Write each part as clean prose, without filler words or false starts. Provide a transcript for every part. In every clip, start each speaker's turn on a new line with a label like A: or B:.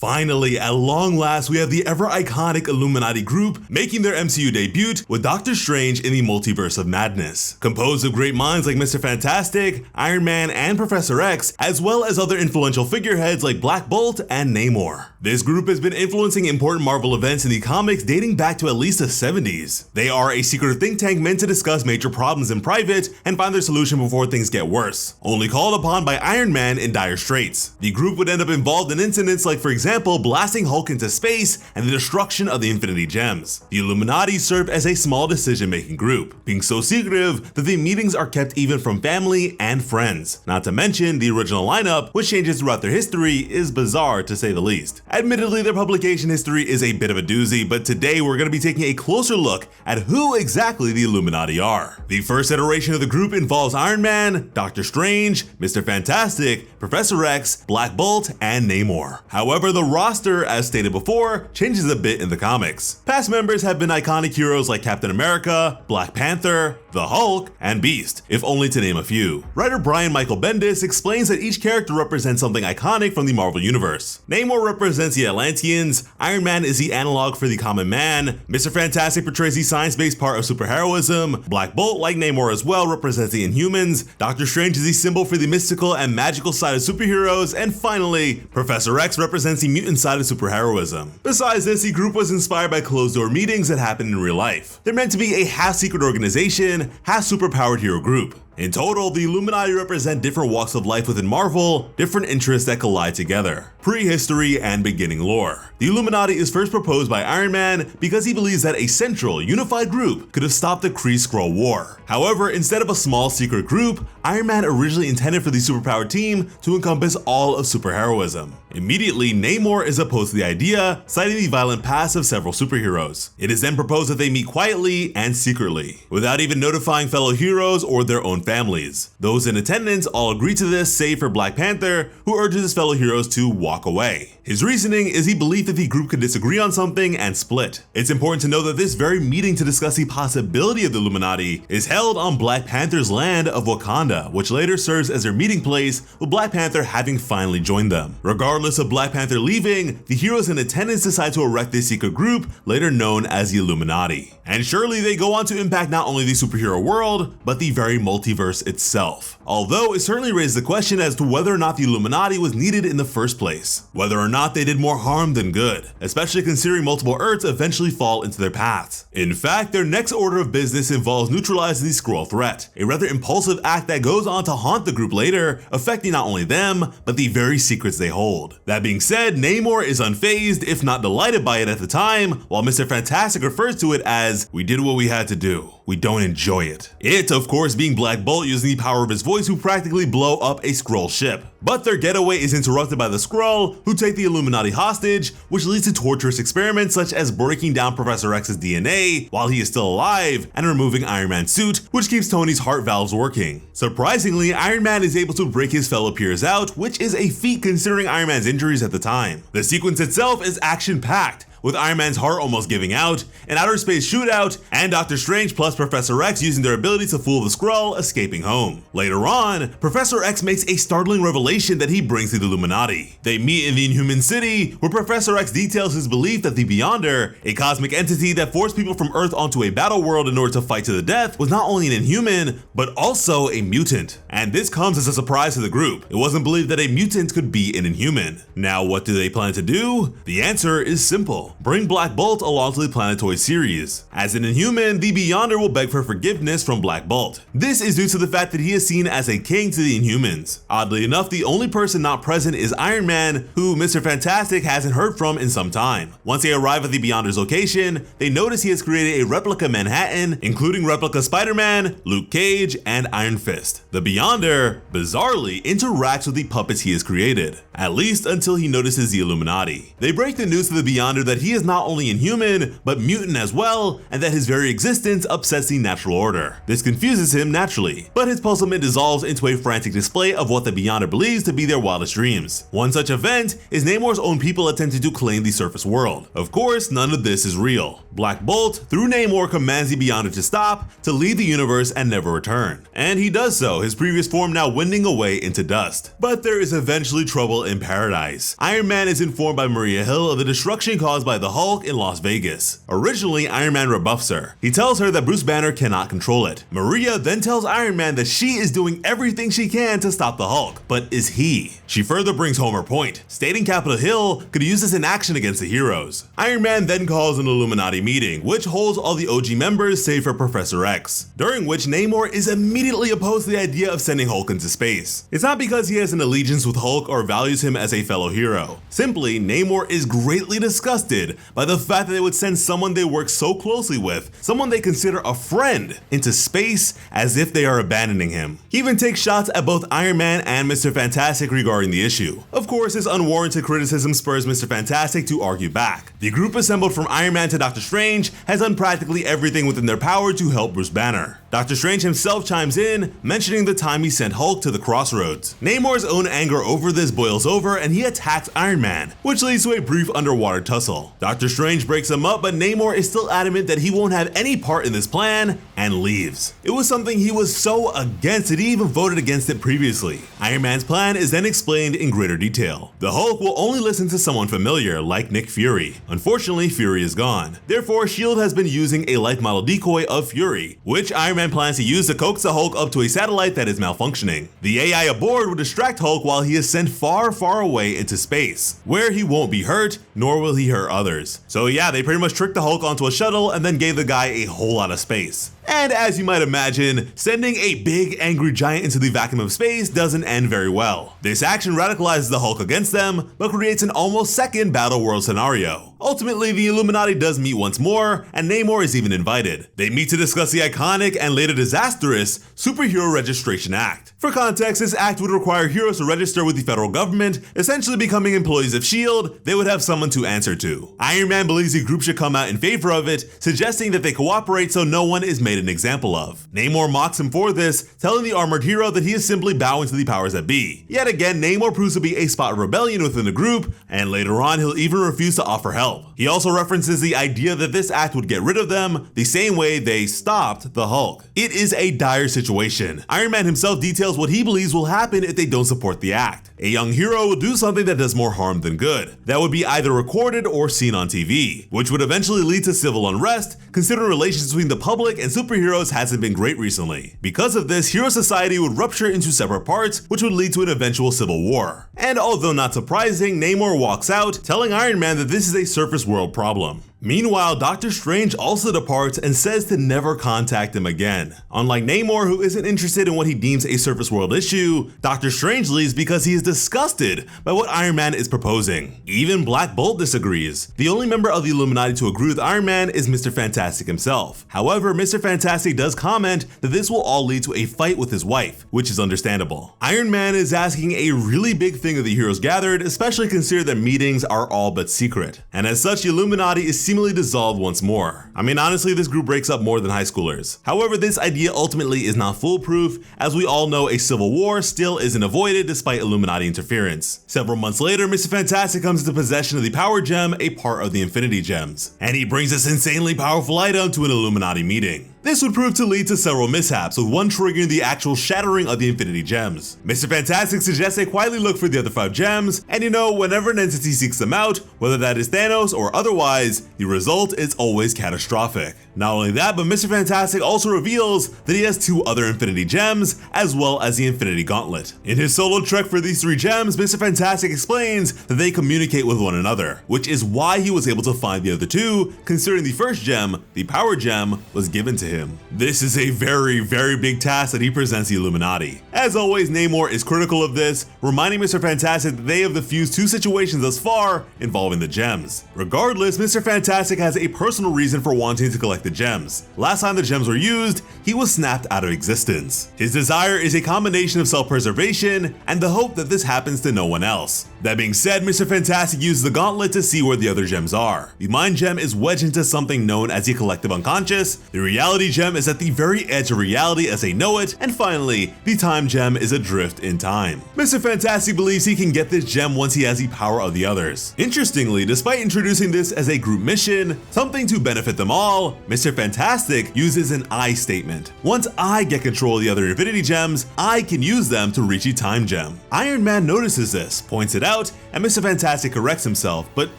A: Finally, at long last, we have the ever-iconic Illuminati group making their MCU debut with Doctor Strange in the Multiverse of Madness. Composed of great minds like Mr. Fantastic, Iron Man, and Professor X, as well as other influential figureheads like Black Bolt and Namor. This group has been influencing important Marvel events in the comics dating back to at least the 70s. They are a secret think tank meant to discuss major problems in private and find their solution before things get worse, only called upon by Iron Man in dire straits. The group would end up involved in incidents like, for example, blasting Hulk into space and the destruction of the Infinity Gems. The Illuminati serve as a small decision-making group, being so secretive that the meetings are kept even from family and friends. Not to mention, the original lineup, which changes throughout their history, is bizarre to say the least. Admittedly, their publication history is a bit of a doozy, but today we're going to be taking a closer look at who exactly the Illuminati are. The first iteration of the group involves Iron Man, Doctor Strange, Mr. Fantastic, Professor X, Black Bolt, and Namor. However, the roster, as stated before, changes a bit in the comics. Past members have been iconic heroes like Captain America, Black Panther, the Hulk, and Beast, if only to name a few. Writer Brian Michael Bendis explains that each character represents something iconic from the Marvel Universe. Namor represents the Atlanteans, Iron Man is the analog for the common man, Mr. Fantastic portrays the science-based part of superheroism, Black Bolt, like Namor as well, represents the Inhumans, Doctor Strange is the symbol for the mystical and magical side of superheroes, and finally, Professor X represents the mutant side of superheroism. Besides this, the group was inspired by closed-door meetings that happened in real life. They're meant to be a half-secret organization, half-superpowered hero group. In total, the Illuminati represent different walks of life within Marvel, different interests that collide together, prehistory and beginning lore. The Illuminati is first proposed by Iron Man because he believes that a central, unified group could have stopped the Kree-Skrull War. However, instead of a small secret group, Iron Man originally intended for the superpowered team to encompass all of superheroism. Immediately, Namor is opposed to the idea, citing the violent past of several superheroes. It is then proposed that they meet quietly and secretly, without even notifying fellow heroes or their own families. Those in attendance all agree to this, save for Black Panther, who urges his fellow heroes to walk away. His reasoning is he believed that the group could disagree on something and split. It's important to know that this very meeting to discuss the possibility of the Illuminati is held on Black Panther's land of Wakanda, which later serves as their meeting place, with Black Panther having finally joined them. Regardless of Black Panther leaving, the heroes in attendance decide to erect this secret group, later known as the Illuminati. And surely they go on to impact not only the superhero world, but the very multiverse itself. Although it certainly raises the question as to whether or not the Illuminati was needed in the first place, whether or not they did more harm than good, especially considering multiple Earths eventually fall into their paths. In fact, their next order of business involves neutralizing the Skrull threat, a rather impulsive act that goes on to haunt the group later, affecting not only them, but the very secrets they hold. That being said, Namor is unfazed, if not delighted by it at the time, while Mr. Fantastic refers to it as, "We did what we had to do. We don't enjoy it." It, of course, being Black Bolt using the power of his voice to practically blow up a Skrull ship. But their getaway is interrupted by the Skrull, who take the Illuminati hostage, which leads to torturous experiments such as breaking down Professor X's DNA while he is still alive, and removing Iron Man's suit, which keeps Tony's heart valves working. Surprisingly, Iron Man is able to break his fellow peers out, which is a feat considering Iron Man's injuries at the time. The sequence itself is action-packed, with Iron Man's heart almost giving out, an outer space shootout, and Doctor Strange plus Professor X using their ability to fool the Skrull escaping home. Later on, Professor X makes a startling revelation that he brings to the Illuminati. They meet in the Inhuman City, where Professor X details his belief that the Beyonder, a cosmic entity that forced people from Earth onto a battle world in order to fight to the death, was not only an Inhuman, but also a mutant. And this comes as a surprise to the group. It wasn't believed that a mutant could be an Inhuman. Now, what do they plan to do? The answer is simple. Bring Black Bolt along to the Planetoid series. As an Inhuman, the Beyonder will beg for forgiveness from Black Bolt. This is due to the fact that he is seen as a king to the Inhumans. Oddly enough, the only person not present is Iron Man, who Mr. Fantastic hasn't heard from in some time. Once they arrive at the Beyonder's location, they notice he has created a replica Manhattan, including replica Spider-Man, Luke Cage, and Iron Fist. The Beyonder, bizarrely, interacts with the puppets he has created, at least until he notices the Illuminati. They break the news to the Beyonder that he is not only inhuman, but mutant as well, and that his very existence upsets the natural order. This confuses him naturally, but his puzzlement dissolves into a frantic display of what the Beyonder believes to be their wildest dreams. One such event is Namor's own people attempting to claim the surface world. Of course, none of this is real. Black Bolt, through Namor, commands the Beyonder to stop, to leave the universe and never return. And he does so, his previous form now winding away into dust. But there is eventually trouble in paradise. Iron Man is informed by Maria Hill of the destruction caused by the Hulk in Las Vegas. Originally, Iron Man rebuffs her. He tells her that Bruce Banner cannot control it. Maria then tells Iron Man that she is doing everything she can to stop the Hulk, but is he? She further brings home her point, stating Capitol Hill could use this in action against the heroes. Iron Man then calls an Illuminati meeting, which holds all the OG members save for Professor X, during which Namor is immediately opposed to the idea of sending Hulk into space. It's not because he has an allegiance with Hulk or values him as a fellow hero. Simply, Namor is greatly disgusted by the fact that they would send someone they work so closely with, someone they consider a friend, into space as if they are abandoning him. He even takes shots at both Iron Man and Mr. Fantastic regarding the issue. Of course, his unwarranted criticism spurs Mr. Fantastic to argue back. The group assembled from Iron Man to Doctor Strange has done practically everything within their power to help Bruce Banner. Doctor Strange himself chimes in, mentioning the time he sent Hulk to the crossroads. Namor's own anger over this boils over and he attacks Iron Man, which leads to a brief underwater tussle. Doctor Strange breaks him up, but Namor is still adamant that he won't have any part in this plan and leaves. It was something he was so against that he even voted against it previously. Iron Man's plan is then explained in greater detail. The Hulk will only listen to someone familiar, like Nick Fury. Unfortunately, Fury is gone. Therefore, S.H.I.E.L.D. has been using a life model decoy of Fury, which Iron Man plans to use to coax the Hulk up to a satellite that is malfunctioning. The AI aboard will distract Hulk while he is sent far, far away into space, where he won't be hurt, nor will he hurt others. So yeah, they pretty much tricked the Hulk onto a shuttle and then gave the guy a whole lot of space. And as you might imagine, sending a big angry giant into the vacuum of space doesn't end very well. This action radicalizes the Hulk against them, but creates an almost second battle world scenario. Ultimately, the Illuminati does meet once more, and Namor is even invited. They meet to discuss the iconic and later disastrous Superhero Registration Act. For context, this act would require heroes to register with the federal government, essentially becoming employees of S.H.I.E.L.D. They would have someone to answer to. Iron Man believes the group should come out in favor of it, suggesting that they cooperate so no one is made an example of. Namor mocks him for this, telling the armored hero that he is simply bowing to the powers that be. Yet again, Namor proves to be a spot of rebellion within the group, and later on he'll even refuse to offer help. He also references the idea that this act would get rid of them, the same way they stopped the Hulk. It is a dire situation. Iron Man himself details what he believes will happen if they don't support the act. A young hero will do something that does more harm than good. That would be either recorded or seen on TV, which would eventually lead to civil unrest, considering relations between the public and superheroes hasn't been great recently. Because of this, hero society would rupture into separate parts, which would lead to an eventual civil war. And although not surprising, Namor walks out, telling Iron Man that this is a surface world problem. Meanwhile, Doctor Strange also departs and says to never contact him again. Unlike Namor, who isn't interested in what he deems a surface world issue, Doctor Strange leaves because he is disgusted by what Iron Man is proposing. Even Black Bolt disagrees. The only member of the Illuminati to agree with Iron Man is Mr. Fantastic himself. However, Mr. Fantastic does comment that this will all lead to a fight with his wife, which is understandable. Iron Man is asking a really big thing of the heroes gathered, especially considering that meetings are all but secret. And as such, the Illuminati is seemingly dissolved once more. I mean, honestly, this group breaks up more than high schoolers. However, this idea ultimately is not foolproof, as we all know a civil war still isn't avoided despite Illuminati interference. Several months later, Mr. Fantastic comes into possession of the Power Gem, a part of the Infinity Gems, and he brings this insanely powerful item to an Illuminati meeting. This would prove to lead to several mishaps, with one triggering the actual shattering of the Infinity Gems. Mr. Fantastic suggests they quietly look for the other 5 gems, and whenever an entity seeks them out, whether that is Thanos or otherwise, the result is always catastrophic. Not only that, but Mr. Fantastic also reveals that he has 2 other Infinity Gems, as well as the Infinity Gauntlet. In his solo trek for these 3 gems, Mr. Fantastic explains that they communicate with one another, which is why he was able to find the other 2, considering the first gem, the Power Gem, was given to him. him. This is a very big task that he presents the Illuminati. As always, Namor is critical of this, reminding Mr. Fantastic that they have defused 2 situations thus far involving the gems. Regardless, Mr. Fantastic has a personal reason for wanting to collect the gems. Last time the gems were used, he was snapped out of existence. His desire is a combination of self-preservation and the hope that this happens to no one else. That being said, Mr. Fantastic uses the gauntlet to see where the other gems are. The mind gem is wedged into something known as the collective unconscious, the reality gem is at the very edge of reality as they know it, and finally, the time gem is adrift in time. Mr. Fantastic believes he can get this gem once he has the power of the others. Interestingly, despite introducing this as a group mission, something to benefit them all, Mr. Fantastic uses an I statement. Once I get control of the other Infinity Gems, I can use them to reach a time gem. Iron Man notices this, points it out, and Mr. Fantastic corrects himself, but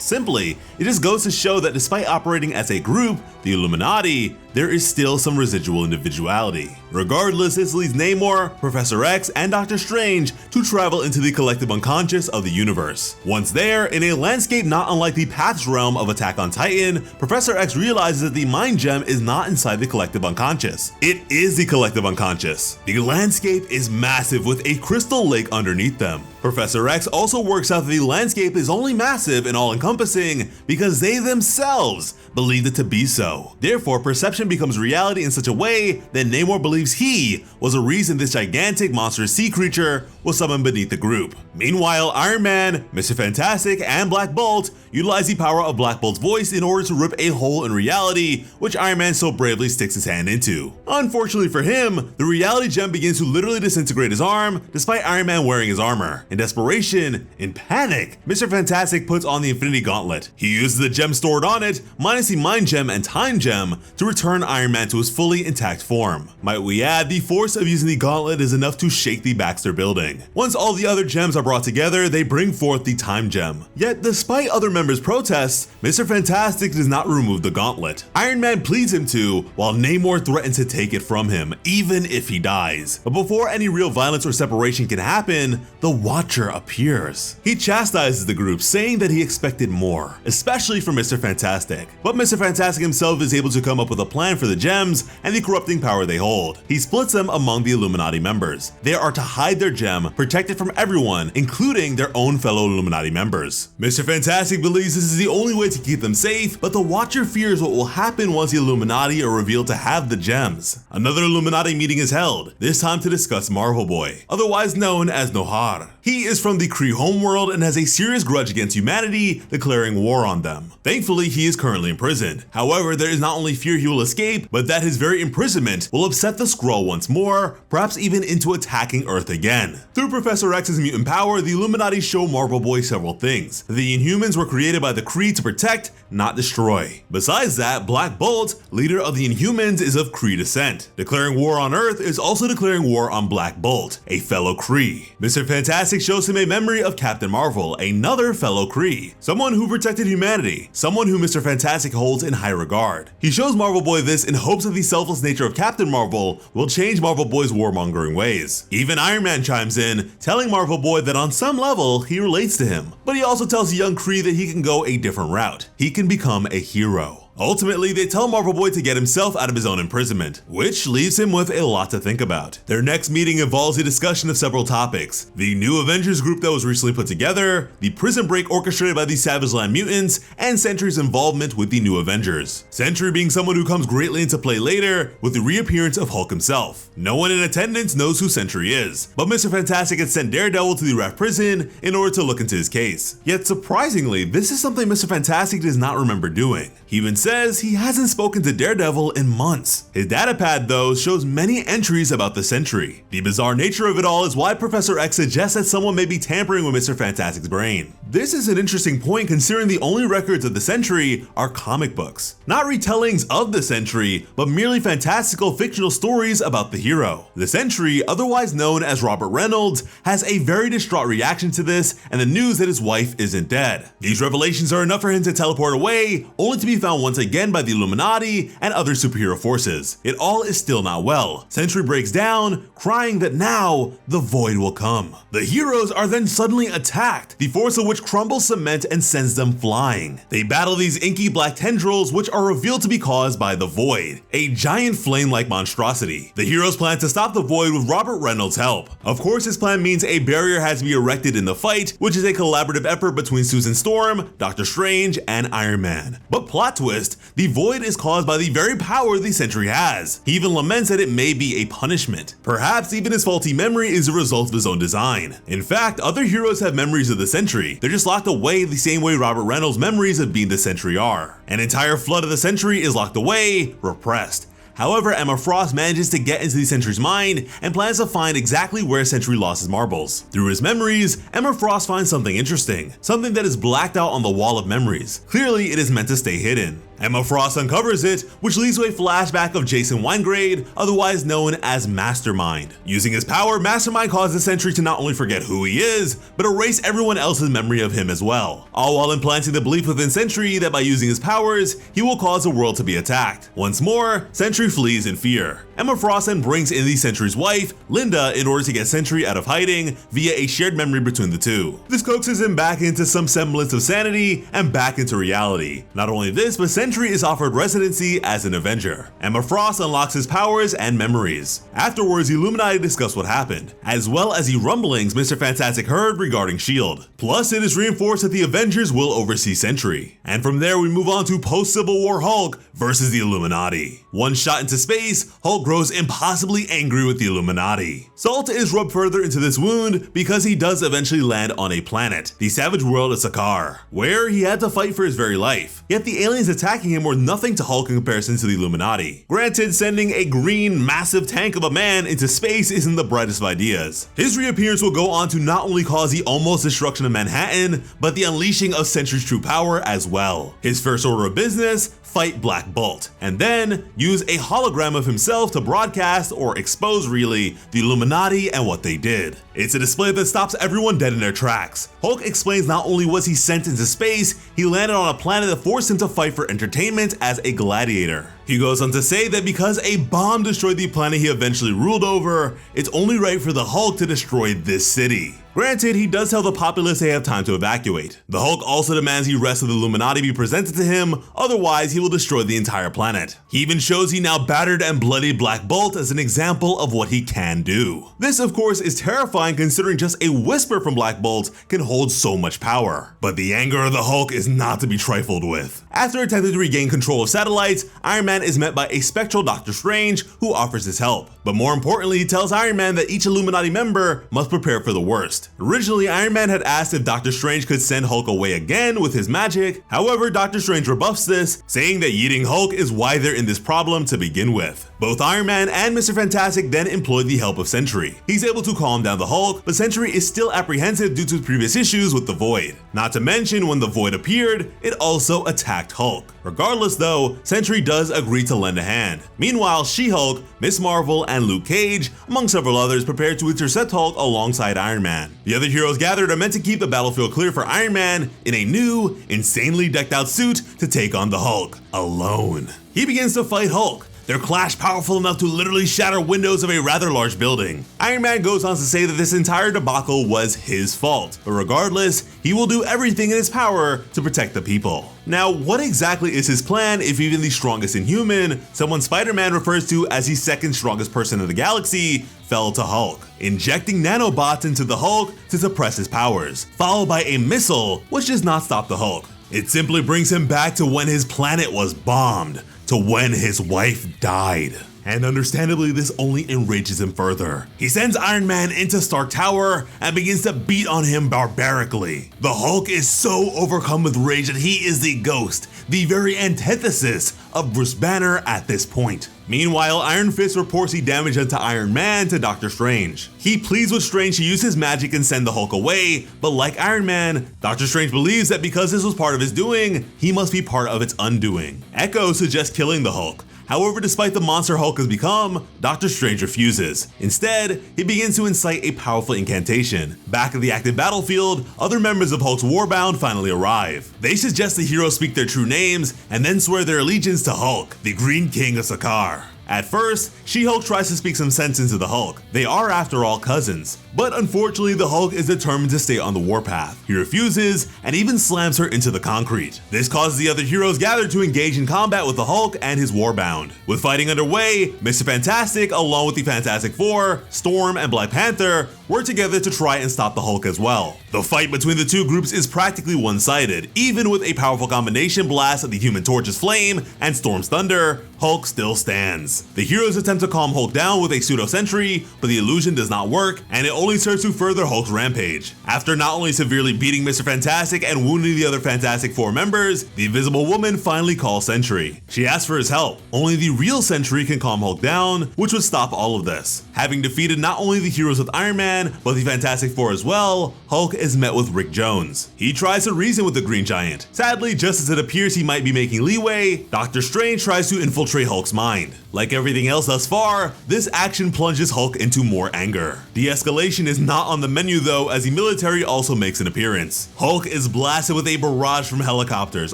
A: simply, it just goes to show that despite operating as a group, the Illuminati, there is still some residual individuality. Regardless, this leads Namor, Professor X, and Doctor Strange to travel into the collective unconscious of the universe. Once there, in a landscape not unlike the Path's realm of Attack on Titan, Professor X realizes that the mind gem is not inside the collective unconscious. It is the collective unconscious. The landscape is massive with a crystal lake underneath them. Professor X also works out that the landscape is only massive and all-encompassing because they themselves believed it to be so. Therefore, perception becomes reality in such a way that Namor believes he was the reason this gigantic monstrous sea creature was summoned beneath the group. Meanwhile, Iron Man, Mr. Fantastic, and Black Bolt utilize the power of Black Bolt's voice in order to rip a hole in reality, which Iron Man so bravely sticks his hand into. Unfortunately for him, the reality gem begins to literally disintegrate his arm, despite Iron Man wearing his armor. In desperation, in panic, Mr. Fantastic puts on the Infinity Gauntlet. He uses the gem stored on it, minus the Mind Gem and Time Gem, to return Iron Man to his fully intact form. Might we add, the force of using the Gauntlet is enough to shake the Baxter building. Once all the other gems are brought together, they bring forth the Time Gem. Yet, despite other members' protests, Mr. Fantastic does not remove the Gauntlet. Iron Man pleads him to, while Namor threatens to take it from him, even if he dies. But before any real violence or separation can happen, the Watcher appears. He chastises the group, saying that he expected more, especially from Mr. Fantastic. But Mr. Fantastic himself is able to come up with a plan for the gems and the corrupting power they hold. He splits them among the Illuminati members. They are to hide their gem, protect it from everyone, including their own fellow Illuminati members. Mr. Fantastic believes this is the only way to keep them safe, but the Watcher fears what will happen once the Illuminati are revealed to have the gems. Another Illuminati meeting is held, this time to discuss Marvel Boy, otherwise known as Nohar. He is from the Kree homeworld and has a serious grudge against humanity, declaring war on them. Thankfully, he is currently imprisoned. However, there is not only fear he will escape, but that his very imprisonment will upset the Skrull once more, perhaps even into attacking Earth again. Through Professor X's mutant power, the Illuminati show Marvel Boy several things. The Inhumans were created by the Kree to protect, not destroy. Besides that, Black Bolt, leader of the Inhumans, is of Kree descent. Declaring war on Earth is also declaring war on Black Bolt, a fellow Kree. Mr. Fantastic shows him a memory of Captain Marvel, another fellow Kree, someone who protected humanity, someone who Mr. Fantastic holds in high regard. He shows Marvel Boy this in hopes that the selfless nature of Captain Marvel will change Marvel Boy's warmongering ways. Even Iron Man chimes in, telling Marvel Boy that on some level he relates to him, but he also tells the young Kree that he can go a different route. He can become a hero. Ultimately, they tell Marvel Boy to get himself out of his own imprisonment, which leaves him with a lot to think about. Their next meeting involves a discussion of several topics: the new Avengers group that was recently put together, the prison break orchestrated by the Savage Land mutants, and Sentry's involvement with the new Avengers. Sentry being someone who comes greatly into play later with the reappearance of Hulk himself. No one in attendance knows who Sentry is, but Mr. Fantastic had sent Daredevil to the Raft prison in order to look into his case. Yet surprisingly, this is something Mr. Fantastic does not remember doing. He even says he hasn't spoken to Daredevil in months. His datapad, though, shows many entries about the Sentry. The bizarre nature of it all is why Professor X suggests that someone may be tampering with Mr. Fantastic's brain. This is an interesting point considering the only records of the Sentry are comic books. Not retellings of the Sentry, but merely fantastical fictional stories about the hero. The Sentry, otherwise known as Robert Reynolds, has a very distraught reaction to this and the news that his wife isn't dead. These revelations are enough for him to teleport away, only to be found once once again by the Illuminati and other superhero forces. It all is still not well. Sentry breaks down, crying that now the void will come. The heroes are then suddenly attacked, the force of which crumbles cement and sends them flying. They battle these inky black tendrils, which are revealed to be caused by the void, a giant flame-like monstrosity. The heroes plan to stop the void with Robert Reynolds' help. Of course, his plan means a barrier has to be erected in the fight, which is a collaborative effort between Susan Storm, Doctor Strange, and Iron Man. But plot twist, the void is caused by the very power the Sentry has. He even laments that it may be a punishment. Perhaps even his faulty memory is a result of his own design. In fact, other heroes have memories of the Sentry. They're just locked away the same way Robert Reynolds' memories of being the Sentry are. An entire flood of the Sentry is locked away, repressed. However, Emma Frost manages to get into the Sentry's mind and plans to find exactly where Sentry lost his marbles. Through his memories, Emma Frost finds something interesting, something that is blacked out on the wall of memories. Clearly, it is meant to stay hidden. Emma Frost uncovers it, which leads to a flashback of Jason Weingrade, otherwise known as Mastermind. Using his power, Mastermind causes Sentry to not only forget who he is, but erase everyone else's memory of him as well, all while implanting the belief within Sentry that by using his powers, he will cause the world to be attacked. Once more, Sentry flees in fear. Emma Frost then brings in the Sentry's wife, Linda, in order to get Sentry out of hiding via a shared memory between the two. This coaxes him back into some semblance of sanity and back into reality. Not only this, but Sentry is offered residency as an Avenger. Emma Frost unlocks his powers and memories. Afterwards, the Illuminati discuss what happened, as well as the rumblings Mr. Fantastic heard regarding S.H.I.E.L.D. Plus, it is reinforced that the Avengers will oversee Sentry. And from there, we move on to post-Civil War Hulk versus the Illuminati. One shot into space, Hulk grows impossibly angry with the Illuminati. Salt is rubbed further into this wound because he does eventually land on a planet, the savage world of Sakaar, where he had to fight for his very life. Yet the aliens attacking him were nothing to Hulk in comparison to the Illuminati. Granted, sending a green, massive tank of a man into space isn't the brightest of ideas. His reappearance will go on to not only cause the almost destruction of Manhattan, but the unleashing of Sentry's true power as well. His first order of business: fight Black Bolt, and then use a hologram of himself to broadcast, or expose really, the Illuminati and what they did. It's a display that stops everyone dead in their tracks. Hulk explains not only was he sent into space, he landed on a planet that forced him to fight for entertainment as a gladiator. He goes on to say that because a bomb destroyed the planet he eventually ruled over, it's only right for the Hulk to destroy this city. Granted, he does tell the populace they have time to evacuate. The Hulk also demands the rest of the Illuminati be presented to him, otherwise he will destroy the entire planet. He even shows the now battered and bloody Black Bolt as an example of what he can do. This, of course, is terrifying considering just a whisper from Black Bolt can hold so much power. But the anger of the Hulk is not to be trifled with. After attempting to regain control of satellites, Iron Man is met by a spectral Doctor Strange who offers his help. But more importantly, he tells Iron Man that each Illuminati member must prepare for the worst. Originally, Iron Man had asked if Doctor Strange could send Hulk away again with his magic. However, Doctor Strange rebuffs this, saying that yeeting Hulk is why they're in this problem to begin with. Both Iron Man and Mr. Fantastic then employ the help of Sentry. He's able to calm down the Hulk, but Sentry is still apprehensive due to previous issues with the Void. Not to mention, when the Void appeared, it also attacked Hulk. Regardless though, Sentry does agree to lend a hand. Meanwhile, She-Hulk, Ms. Marvel, and Luke Cage, among several others, prepare to intercept Hulk alongside Iron Man. The other heroes gathered are meant to keep the battlefield clear for Iron Man in a new, insanely decked out suit to take on the Hulk, alone. He begins to fight Hulk, their clash powerful enough to literally shatter windows of a rather large building. Iron Man goes on to say that this entire debacle was his fault, but regardless, he will do everything in his power to protect the people. Now, what exactly is his plan if even the strongest Inhuman, someone Spider-Man refers to as the second strongest person in the galaxy, fell to Hulk, injecting nanobots into the Hulk to suppress his powers, followed by a missile which does not stop the Hulk. It simply brings him back to when his planet was bombed, to when his wife died. And understandably, this only enrages him further. He sends Iron Man into Stark Tower and begins to beat on him barbarically. The Hulk is so overcome with rage that he is the ghost, the very antithesis of Bruce Banner at this point. Meanwhile, Iron Fist reports the damage done to Iron Man to Doctor Strange. He pleads with Strange to use his magic and send the Hulk away, but like Iron Man, Doctor Strange believes that because this was part of his doing, he must be part of its undoing. Echo suggests killing the Hulk. However, despite the monster Hulk has become, Doctor Strange refuses. Instead, he begins to incite a powerful incantation. Back at the active battlefield, other members of Hulk's Warbound finally arrive. They suggest the heroes speak their true names and then swear their allegiance to Hulk, the Green King of Sakaar. At first, She-Hulk tries to speak some sense into the Hulk. They are, after all, cousins. But unfortunately, the Hulk is determined to stay on the warpath. He refuses and even slams her into the concrete. This causes the other heroes gathered to engage in combat with the Hulk and his Warbound. With fighting underway, Mr. Fantastic, along with the Fantastic Four, Storm, and Black Panther, work together to try and stop the Hulk as well. The fight between the two groups is practically one-sided. Even with a powerful combination blast of the Human Torch's flame and Storm's thunder, Hulk still stands. The heroes attempt to calm Hulk down with a pseudo-sentry, but the illusion does not work, and it only serves to further Hulk's rampage. After not only severely beating Mr. Fantastic and wounding the other Fantastic Four members, the Invisible Woman finally calls Sentry. She asks for his help. Only the real Sentry can calm Hulk down, which would stop all of this. Having defeated not only the heroes with Iron Man, but the Fantastic Four as well, Hulk is met with Rick Jones. He tries to reason with the Green Giant. Sadly, just as it appears he might be making leeway, Doctor Strange tries to infiltrate Hulk's mind. Like everything else thus far, this action plunges Hulk into more anger. De-escalation is not on the menu though, as the military also makes an appearance. Hulk is blasted with a barrage from helicopters,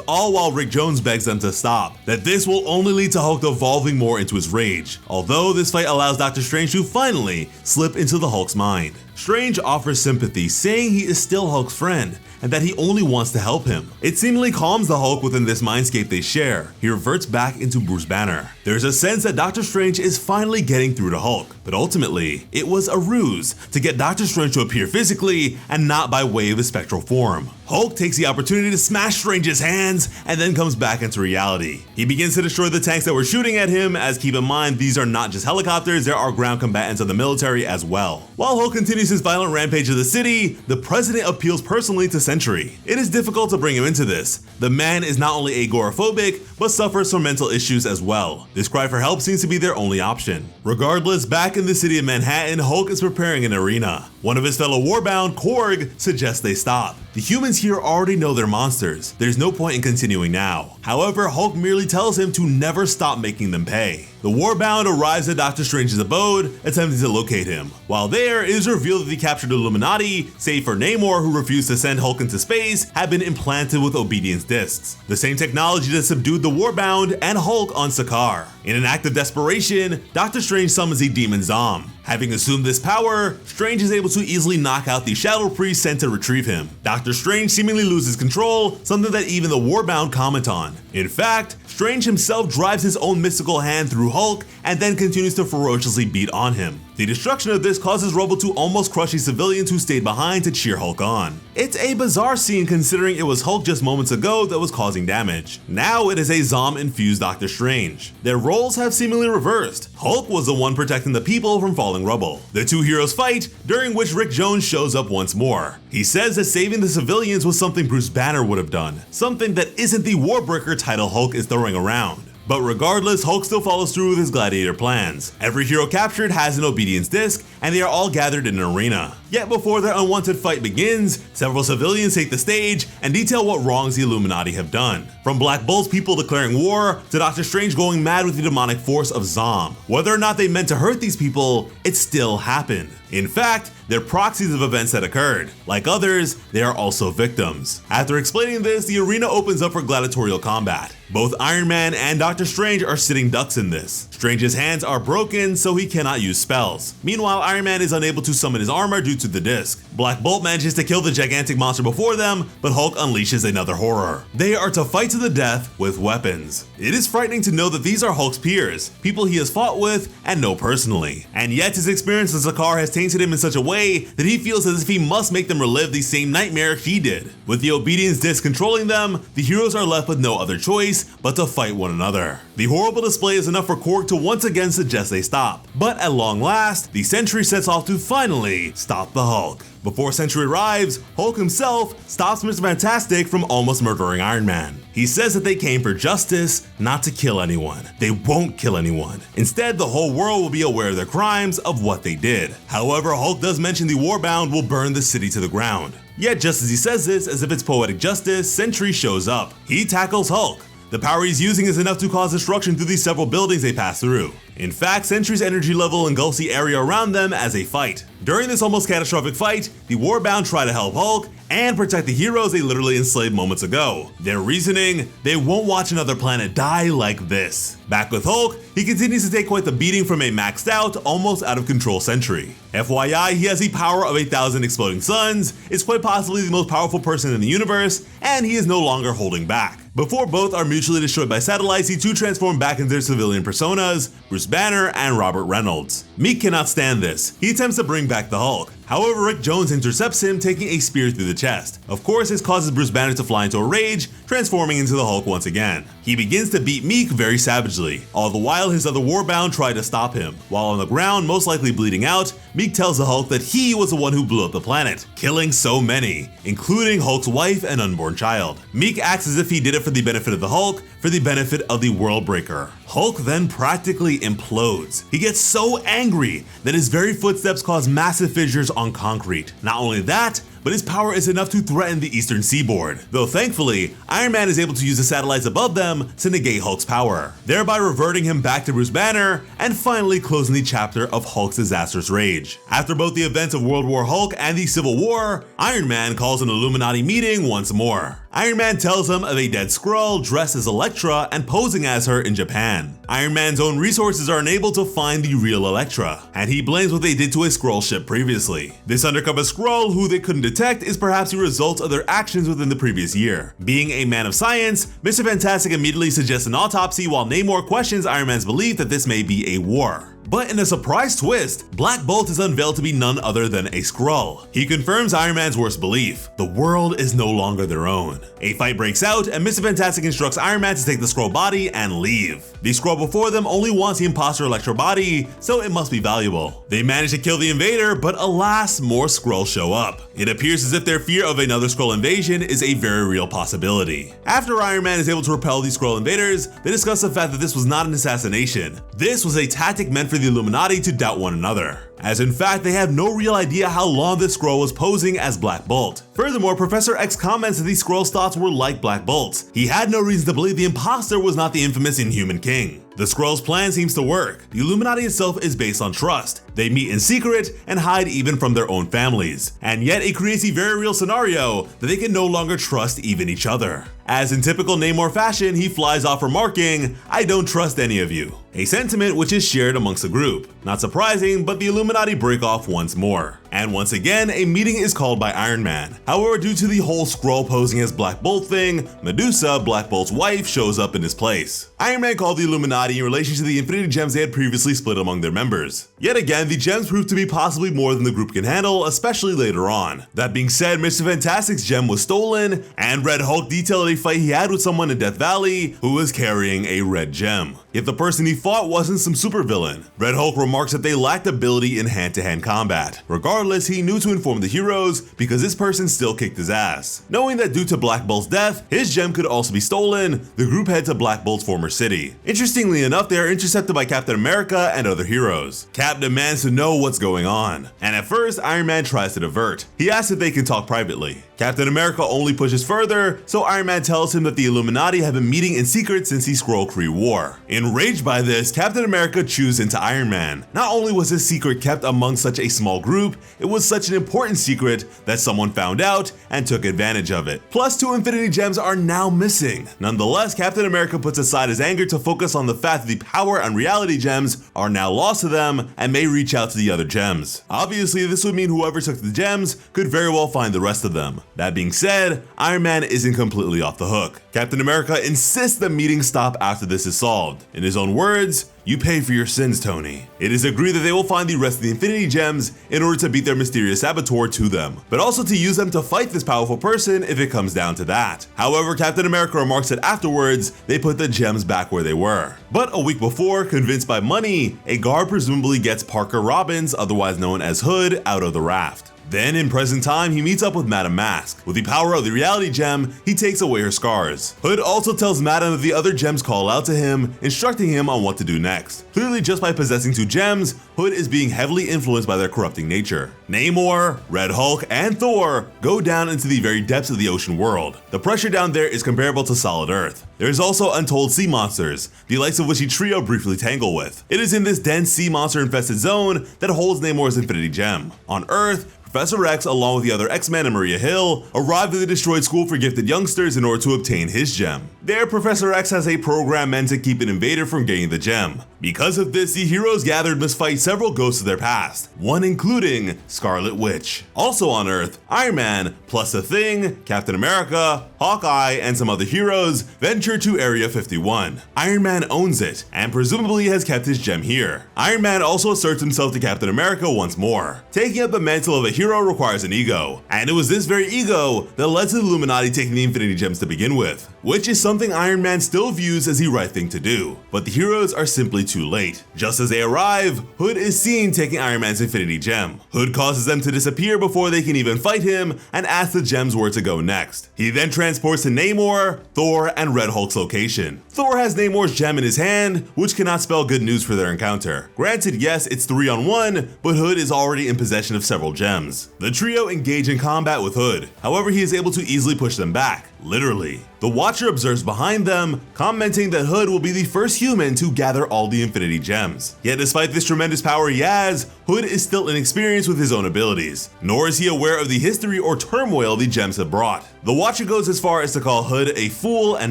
A: all while Rick Jones begs them to stop. That this will only lead to Hulk devolving more into his rage. Although this fight allows Doctor Strange to finally slip into the Hulk's mind. Strange offers sympathy, saying he is still Hulk's friend, and that he only wants to help him. It seemingly calms the Hulk within this mindscape they share. He reverts back into Bruce Banner. There's a sense that Doctor Strange is finally getting through to Hulk, but ultimately, it was a ruse to get Doctor Strange to appear physically and not by way of his spectral form. Hulk takes the opportunity to smash Strange's hands and then comes back into reality. He begins to destroy the tanks that were shooting at him, as keep in mind these are not just helicopters, there are ground combatants of the military as well. While Hulk continues his violent rampage of the city, the president appeals personally to Sentry. It is difficult to bring him into this. The man is not only agoraphobic, but suffers from mental issues as well. This cry for help seems to be their only option. Regardless, back in the city of Manhattan, Hulk is preparing an arena. One of his fellow Warbound, Korg, suggests they stop. The humans here already know they're monsters. There's no point in continuing now. However, Hulk merely tells him to never stop making them pay. The Warbound arrives at Doctor Strange's abode, attempting to locate him. While there, it is revealed that the captured Illuminati, save for Namor who refused to send Hulk into space, have been implanted with obedience discs. The same technology that subdued the Warbound and Hulk on Sakaar. In an act of desperation, Doctor Strange summons the demon Zom. Having assumed this power, Strange is able to easily knock out the Shadow Priest sent to retrieve him. Doctor Strange seemingly loses control, something that even the Warbound comment on. In fact, Strange himself drives his own mystical hand through Hulk and then continues to ferociously beat on him. The destruction of this causes Rubble to almost crush the civilians who stayed behind to cheer Hulk on. It's a bizarre scene considering it was Hulk just moments ago that was causing damage. Now it is a Zom-infused Doctor Strange. Their roles have seemingly reversed. Hulk was the one protecting the people from falling rubble. The two heroes fight, during which Rick Jones shows up once more. He says that saving the civilians was something Bruce Banner would have done, something that isn't the Warbreaker title Hulk is throwing around. But regardless, Hulk still follows through with his gladiator plans. Every hero captured has an obedience disc, and they are all gathered in an arena. Yet before their unwanted fight begins, several civilians take the stage and detail what wrongs the Illuminati have done. From Black Bolt's people declaring war, to Doctor Strange going mad with the demonic force of Zom. Whether or not they meant to hurt these people, it still happened. In fact, they're proxies of events that occurred. Like others, they are also victims. After explaining this, the arena opens up for gladiatorial combat. Both Iron Man and Doctor Strange are sitting ducks in this. Strange's hands are broken, so he cannot use spells. Meanwhile, Iron Man is unable to summon his armor due to the disc. Black Bolt manages to kill the gigantic monster before them, but Hulk unleashes another horror. They are to fight to the death with weapons. It is frightening to know that these are Hulk's peers, people he has fought with and know personally. And yet his experience in Sakaar has tainted him in such a way that he feels as if he must make them relive the same nightmare he did. With the obedience disc controlling them, the heroes are left with no other choice but to fight one another. The horrible display is enough for Korg to once again suggest they stop. But at long last, the Sentry sets off to finally stop the Hulk. Before Sentry arrives, Hulk himself stops Mr. Fantastic from almost murdering Iron Man. He says that they came for justice, not to kill anyone. They won't kill anyone. Instead, the whole world will be aware of their crimes, of what they did. However, Hulk does mention the Warbound will burn the city to the ground. Yet just as he says this, as if it's poetic justice, Sentry shows up. He tackles Hulk. The power he's using is enough to cause destruction through these several buildings they pass through. In fact, Sentry's energy level engulfs the area around them as they fight. During this almost catastrophic fight, the Warbound try to help Hulk and protect the heroes they literally enslaved moments ago. Their reasoning: they won't watch another planet die like this. Back with Hulk, he continues to take quite the beating from a maxed out, almost out of control Sentry. FYI, he has the power of 1,000 exploding suns, is quite possibly the most powerful person in the universe, and he is no longer holding back. Before both are mutually destroyed by satellites, the two transform back into their civilian personas, Bruce Banner and Robert Reynolds. Meek cannot stand this. He attempts to bring back the Hulk. However, Rick Jones intercepts him, taking a spear through the chest. Of course, this causes Bruce Banner to fly into a rage, transforming into the Hulk once again. He begins to beat Meek very savagely. All the while, his other Warbound try to stop him. While on the ground, most likely bleeding out, Meek tells the Hulk that he was the one who blew up the planet, killing so many, including Hulk's wife and unborn child. Meek acts as if he did it for the benefit of the Hulk, for the benefit of the World Breaker. Hulk then practically implodes. He gets so angry that his very footsteps cause massive fissures on concrete. Not only that, but his power is enough to threaten the eastern seaboard. Though thankfully, Iron Man is able to use the satellites above them to negate Hulk's power, thereby reverting him back to Bruce Banner and finally closing the chapter of Hulk's disastrous rage. After both the events of World War Hulk and the Civil War, Iron Man calls an Illuminati meeting once more. Iron Man tells him of a dead Skrull dressed as Elektra and posing as her in Japan. Iron Man's own resources are unable to find the real Elektra, and he blames what they did to a Skrull ship previously. This undercover Skrull, who they couldn't detect, is perhaps the result of their actions within the previous year. Being a man of science, Mr. Fantastic immediately suggests an autopsy, while Namor questions Iron Man's belief that this may be a war. But in a surprise twist, Black Bolt is unveiled to be none other than a Skrull. He confirms Iron Man's worst belief: the world is no longer their own. A fight breaks out, and Mr. Fantastic instructs Iron Man to take the Skrull body and leave. The Skrull before them only wants the imposter Elektra body, so it must be valuable. They manage to kill the invader, but alas, more Skrulls show up. It appears as if their fear of another Skrull invasion is a very real possibility. After Iron Man is able to repel these Skrull invaders, they discuss the fact that this was not an assassination. This was a tactic meant for the Illuminati to doubt one another, as in fact they have no real idea how long this Skrull was posing as Black Bolt. Furthermore, Professor X comments that these Skrull's thoughts were like Black Bolt's. He had no reason to believe the imposter was not the infamous Inhuman King. The Skrull's plan seems to work. The Illuminati itself is based on trust. They meet in secret and hide even from their own families. And yet it creates a very real scenario that they can no longer trust even each other. As in typical Namor fashion, he flies off remarking, "I don't trust any of you." A sentiment which is shared amongst the group. Not surprising, but the Illuminati break off once more. And once again, a meeting is called by Iron Man. However, due to the whole Skrull posing as Black Bolt thing, Medusa, Black Bolt's wife, shows up in his place. Iron Man called the Illuminati in relation to the Infinity Gems they had previously split among their members. Yet again, the gems prove to be possibly more than the group can handle, especially later on. That being said, Mr. Fantastic's gem was stolen, and Red Hulk detailed a fight he had with someone in Death Valley who was carrying a red gem. Yet the person he fought wasn't some supervillain. Red Hulk remarks that they lacked ability in hand-to-hand combat. Regardless, he knew to inform the heroes because this person still kicked his ass. Knowing that due to Black Bolt's death, his gem could also be stolen, the group head to Black Bolt's former city. Interestingly enough, they are intercepted by Captain America and other heroes. Cap demands to know what's going on, and at first, Iron Man tries to divert. He asks if they can talk privately. Captain America only pushes further, so Iron Man tells him that the Illuminati have been meeting in secret since the Skrull-Kree War. Enraged by this, Captain America chews into Iron Man. Not only was his secret kept among such a small group, it was such an important secret that someone found out and took advantage of it. Plus, 2 Infinity Gems are now missing. Nonetheless, Captain America puts aside his anger to focus on the fact that the power and reality gems are now lost to them and may reach out to the other gems. Obviously, this would mean whoever took the gems could very well find the rest of them. That being said, Iron Man isn't completely off the hook. Captain America insists the meeting stop after this is solved. In his own words, "You pay for your sins, Tony." It is agreed that they will find the rest of the Infinity Gems in order to beat their mysterious saboteur to them, but also to use them to fight this powerful person if it comes down to that. However, Captain America remarks that afterwards, they put the gems back where they were. But a week before, convinced by money, a guard presumably gets Parker Robbins, otherwise known as Hood, out of the raft. Then in present time, he meets up with Madame Mask. With the power of the reality gem, he takes away her scars. Hood also tells Madame that the other gems call out to him, instructing him on what to do next. Clearly, just by possessing two gems, Hood is being heavily influenced by their corrupting nature. Namor, Red Hulk, and Thor go down into the very depths of the ocean world. The pressure down there is comparable to solid Earth. There is also untold sea monsters, the likes of which the trio briefly tangle with. It is in this dense sea monster infested zone that holds Namor's Infinity Gem. On Earth, Professor X, along with the other X-Men and Maria Hill, arrived at the destroyed school for gifted youngsters in order to obtain his gem. There, Professor X has a program meant to keep an invader from getting the gem. Because of this, the heroes gathered must fight several ghosts of their past, one including Scarlet Witch. Also on Earth, Iron Man, plus The Thing, Captain America, Hawkeye, and some other heroes venture to Area 51. Iron Man owns it, and presumably has kept his gem here. Iron Man also asserts himself to Captain America once more. Taking up the mantle of a hero requires an ego, and it was this very ego that led to the Illuminati taking the Infinity Gems to begin with, which is something Iron Man still views as the right thing to do. But the heroes are simply too late. Just as they arrive, Hood is seen taking Iron Man's Infinity Gem. Hood causes them to disappear before they can even fight him and asks the gems where to go next. He then transports to Namor, Thor, and Red Hulk's location. Thor has Namor's gem in his hand, which cannot spell good news for their encounter. Granted, yes, it's 3-on-1, but Hood is already in possession of several gems. The trio engage in combat with Hood, however he is able to easily push them back, literally. The Watcher observes behind them, commenting that Hood will be the first human to gather all the Infinity Gems. Yet despite this tremendous power he has, Hood is still inexperienced with his own abilities, nor is he aware of the history or turmoil the gems have brought. The Watcher goes as far as to call Hood a fool and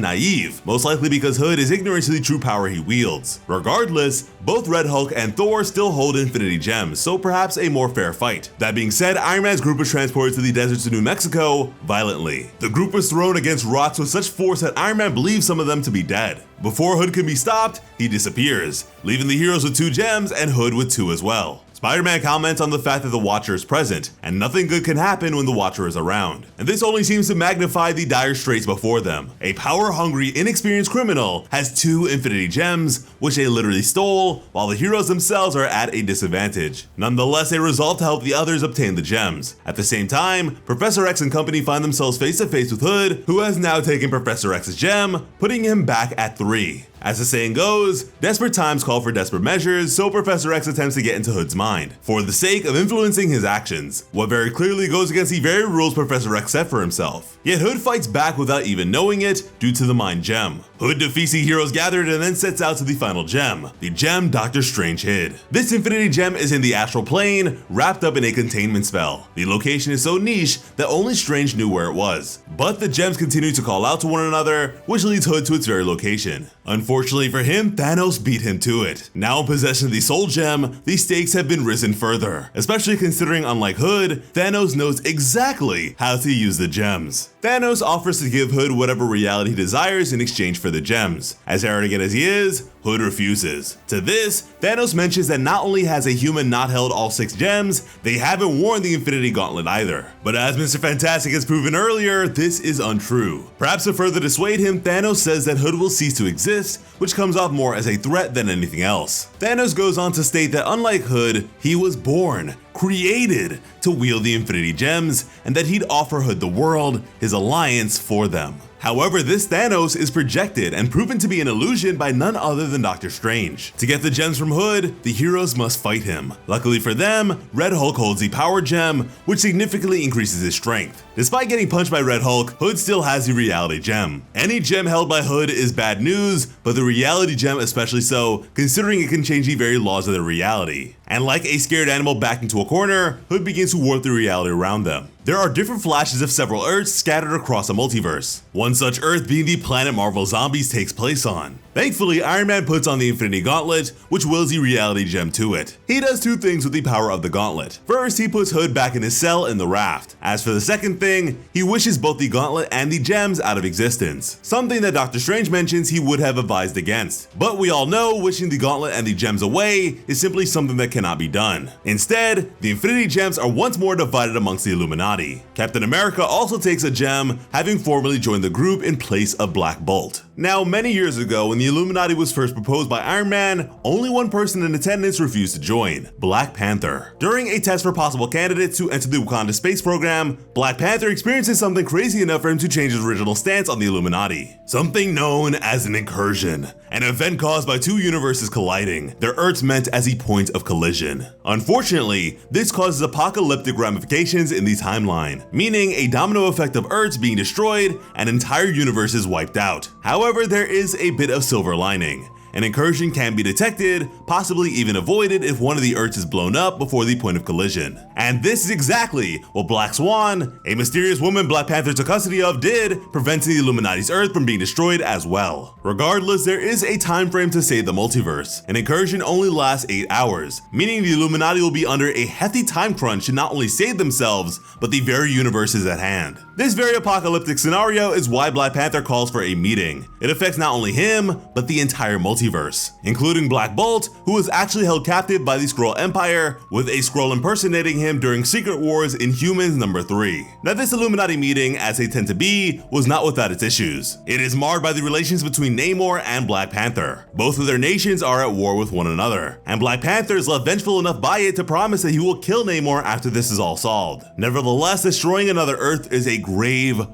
A: naive, most likely because Hood is ignorant to the true power he wields. Regardless, both Red Hulk and Thor still hold Infinity Gems, so perhaps a more fair fight. That being said, Iron Man's group was transported to the deserts of New Mexico violently. The group was thrown against rocks with such force that Iron Man believes some of them to be dead. Before Hood can be stopped, he disappears, leaving the heroes with 2 gems and Hood with 2 as well. Spider-Man comments on the fact that the Watcher is present, and nothing good can happen when the Watcher is around. And this only seems to magnify the dire straits before them. A power-hungry, inexperienced criminal has 2 Infinity Gems, which they literally stole, while the heroes themselves are at a disadvantage. Nonetheless, they resolve to help the others obtain the gems. At the same time, Professor X and company find themselves face to face with Hood, who has now taken Professor X's gem, putting him back at 3. As the saying goes, desperate times call for desperate measures, so Professor X attempts to get into Hood's mind, for the sake of influencing his actions, what very clearly goes against the very rules Professor X set for himself. Yet Hood fights back without even knowing it due to the Mind Gem. Hood defeats the heroes gathered and then sets out to the final gem, the gem Doctor Strange hid. This Infinity Gem is in the astral plane, wrapped up in a containment spell. The location is so niche that only Strange knew where it was. But the gems continue to call out to one another, which leads Hood to its very location. Unfortunately for him, Thanos beat him to it. Now in possession of the Soul Gem, the stakes have been risen further, especially considering, unlike Hood, Thanos knows exactly how to use the gems. Thanos offers to give Hood whatever reality he desires in exchange for the gems. As arrogant as he is, Hood refuses. To this, Thanos mentions that not only has a human not held all 6 gems, they haven't worn the Infinity Gauntlet either. But as Mr. Fantastic has proven earlier, this is untrue. Perhaps to further dissuade him, Thanos says that Hood will cease to exist, which comes off more as a threat than anything else. Thanos goes on to state that unlike Hood, he was born, created to wield the Infinity Gems, and that he'd offer Hood the world, his alliance, for them. However, this Thanos is projected and proven to be an illusion by none other than Doctor Strange. To get the gems from Hood, the heroes must fight him. Luckily for them, Red Hulk holds the Power Gem, which significantly increases his strength. Despite getting punched by Red Hulk, Hood still has the Reality Gem. Any gem held by Hood is bad news, but the Reality Gem especially so, considering it can change the very laws of their reality. And like a scared animal backed into a corner, Hood begins to warp the reality around them. There are different flashes of several Earths scattered across a multiverse. One such Earth being the planet Marvel Zombies takes place on. Thankfully, Iron Man puts on the Infinity Gauntlet, which wills the Reality Gem to it. He does 2 things with the power of the Gauntlet. First, he puts Hood back in his cell in the raft. As for the second thing, he wishes both the Gauntlet and the gems out of existence, something that Doctor Strange mentions he would have advised against. But we all know wishing the Gauntlet and the gems away is simply something that cannot be done. Instead, the Infinity Gems are once more divided amongst the Illuminati. Captain America also takes a gem, having formerly joined the group in place of Black Bolt. Now, many years ago, when the Illuminati was first proposed by Iron Man, only one person in attendance refused to join: Black Panther. During a test for possible candidates to enter the Wakanda space program, Black Panther experiences something crazy enough for him to change his original stance on the Illuminati. Something known as an incursion, an event caused by two universes colliding, their Earths meant as a point of collision. Unfortunately, this causes apocalyptic ramifications in the timeline, meaning a domino effect of Earths being destroyed and entire universes wiped out. However, there is a bit of silver lining. An incursion can be detected, possibly even avoided if one of the Earths is blown up before the point of collision. And this is exactly what Black Swan, a mysterious woman Black Panther took custody of, did, preventing the Illuminati's Earth from being destroyed as well. Regardless, there is a time frame to save the multiverse. An incursion only lasts 8 hours, meaning the Illuminati will be under a hefty time crunch to not only save themselves, but the very universes at hand. This very apocalyptic scenario is why Black Panther calls for a meeting. It affects not only him, but the entire multiverse, including Black Bolt, who was actually held captive by the Skrull Empire, with a Skrull impersonating him during Secret Wars Inhumans #3. Now, this Illuminati meeting, as they tend to be, was not without its issues. It is marred by the relations between Namor and Black Panther. Both of their nations are at war with one another, and Black Panther is left vengeful enough by it to promise that he will kill Namor after this is all solved. Nevertheless, destroying another Earth is a grave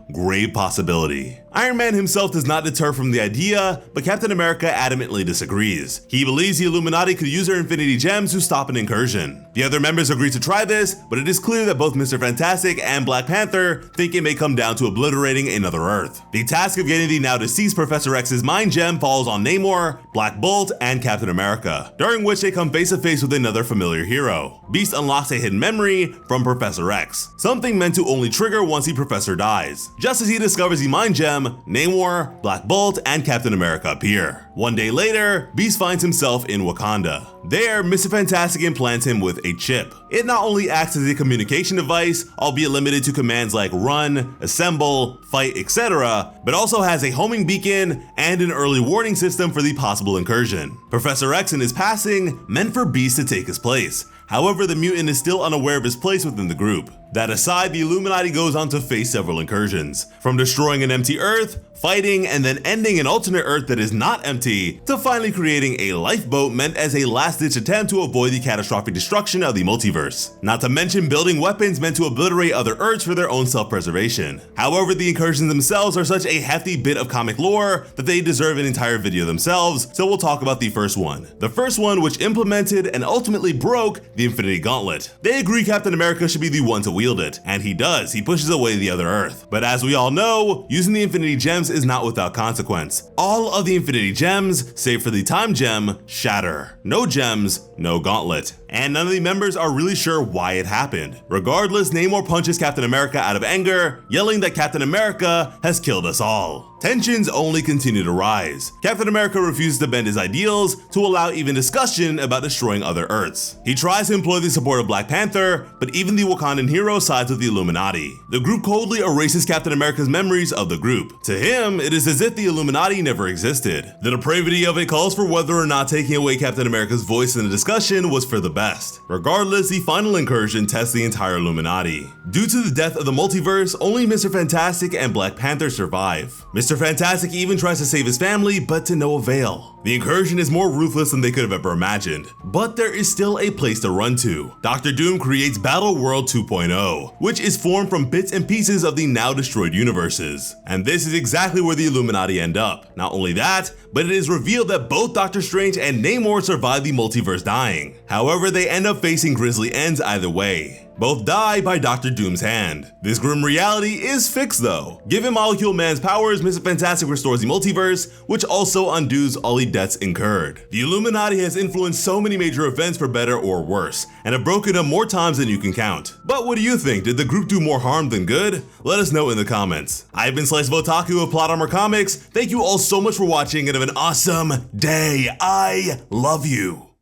A: possibility. Iron Man himself does not deter from the idea, but Captain America adamantly disagrees. He believes the Illuminati could use their Infinity Gems to stop an incursion. The other members agree to try this, but it is clear that both Mr. Fantastic and Black Panther think it may come down to obliterating another Earth. The task of getting the now deceased Professor X's mind gem falls on Namor, Black Bolt, and Captain America, during which they come face to face with another familiar hero. Beast unlocks a hidden memory from Professor X, something meant to only trigger once the Professor dies. Just as he discovers the mind gem, Namor, Black Bolt, and Captain America appear. One day later, Beast finds himself in Wakanda. There, Mr. Fantastic implants him with a chip. It not only acts as a communication device, albeit limited to commands like run, assemble, fight, etc., but also has a homing beacon and an early warning system for the possible incursion. Professor X in his passing meant for Beast to take his place. However, the mutant is still unaware of his place within the group. That aside, the Illuminati goes on to face several incursions, from destroying an empty Earth, fighting, and then ending an alternate Earth that is not empty, to finally creating a lifeboat meant as a last-ditch attempt to avoid the catastrophic destruction of the multiverse. Not to mention building weapons meant to obliterate other Earths for their own self-preservation. However, the incursions themselves are such a hefty bit of comic lore that they deserve an entire video themselves, so we'll talk about the first one. The first one, which implemented and ultimately broke the Infinity Gauntlet. They agree Captain America should be the one to wield it, and he does. He pushes away the other Earth. But as we all know, using the Infinity Gems is not without consequence. All of the Infinity Gems, save for the Time Gem, shatter. No gems, no gauntlet. And none of the members are really sure why it happened. Regardless, Namor punches Captain America out of anger, yelling that Captain America has killed us all. Tensions only continue to rise. Captain America refuses to bend his ideals to allow even discussion about destroying other Earths. He tries to employ the support of Black Panther, but even the Wakandan hero sides with the Illuminati. The group coldly erases Captain America's memories of the group. To him, it is as if the Illuminati never existed. The depravity of it calls for whether or not taking away Captain America's voice in the discussion was for the best. Regardless, the final incursion tests the entire Illuminati. Due to the death of the multiverse, only Mr. Fantastic and Black Panther survive. Mr. Fantastic even tries to save his family, but to no avail. The incursion is more ruthless than they could have ever imagined, but there is still a place to run to. Dr. Doom creates Battle World 2.0, which is formed from bits and pieces of the now destroyed universes. And this is exactly where the Illuminati end up. Not only that, but it is revealed that both Doctor Strange and Namor survive the multiverse dying. However, they end up facing grisly ends either way. Both die by Dr. Doom's hand. This grim reality is fixed though. Given Molecule Man's powers, Mr. Fantastic restores the multiverse, which also undoes all the debts incurred. The Illuminati has influenced so many major events for better or worse, and have broken up more times than you can count. But what do you think? Did the group do more harm than good? Let us know in the comments. I've been Slice of Otaku of Plot Armor Comics. Thank you all so much for watching and have an awesome day. I love you.